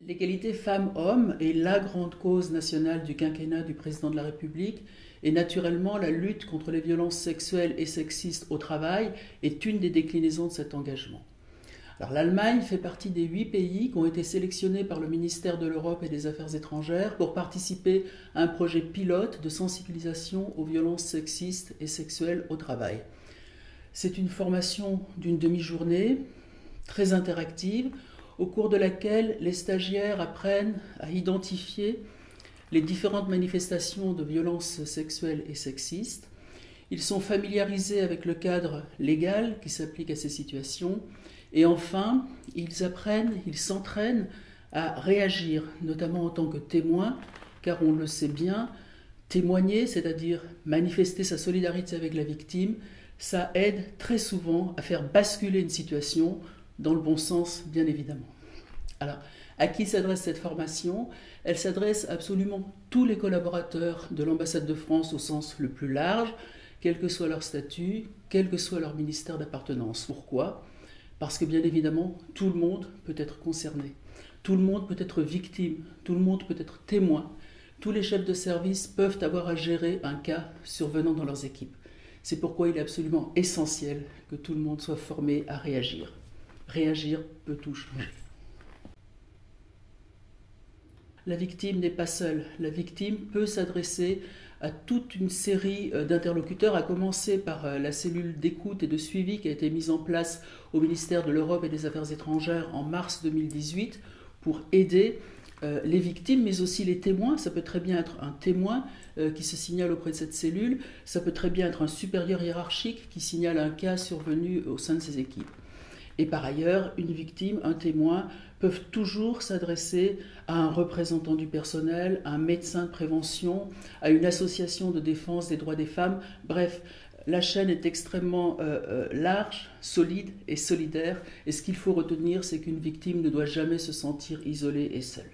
L'égalité femmes-hommes est la grande cause nationale du quinquennat du président de la République et naturellement la lutte contre les violences sexuelles et sexistes au travail est une des déclinaisons de cet engagement. Alors l'Allemagne fait partie des 8 pays qui ont été sélectionnés par le ministère de l'Europe et des Affaires étrangères pour participer à un projet pilote de sensibilisation aux violences sexistes et sexuelles au travail. C'est une formation d'une demi-journée très interactive au cours de laquelle les stagiaires apprennent à identifier les différentes manifestations de violences sexuelles et sexistes. Ils sont familiarisés avec le cadre légal qui s'applique à ces situations. Et enfin, ils s'entraînent à réagir, notamment en tant que témoins, car on le sait bien, témoigner, c'est-à-dire manifester sa solidarité avec la victime, ça aide très souvent à faire basculer une situation dans le bon sens, bien évidemment. Alors, à qui s'adresse cette formation? Elle s'adresse à absolument tous les collaborateurs de l'ambassade de France au sens le plus large, quel que soit leur statut, quel que soit leur ministère d'appartenance. Pourquoi? Parce que bien évidemment, tout le monde peut être concerné. Tout le monde peut être victime, tout le monde peut être témoin. Tous les chefs de service peuvent avoir à gérer un cas survenant dans leurs équipes. C'est pourquoi il est absolument essentiel que tout le monde soit formé à réagir. Réagir peut tout changer. La victime n'est pas seule. La victime peut s'adresser à toute une série d'interlocuteurs, à commencer par la cellule d'écoute et de suivi qui a été mise en place au ministère de l'Europe et des Affaires étrangères en mars 2018 pour aider les victimes, mais aussi les témoins. Ça peut très bien être un témoin qui se signale auprès de cette cellule, ça peut très bien être un supérieur hiérarchique qui signale un cas survenu au sein de ses équipes. Et par ailleurs, une victime, un témoin peuvent toujours s'adresser à un représentant du personnel, à un médecin de prévention, à une association de défense des droits des femmes. Bref, la chaîne est extrêmement large, solide et solidaire. Et ce qu'il faut retenir, c'est qu'une victime ne doit jamais se sentir isolée et seule.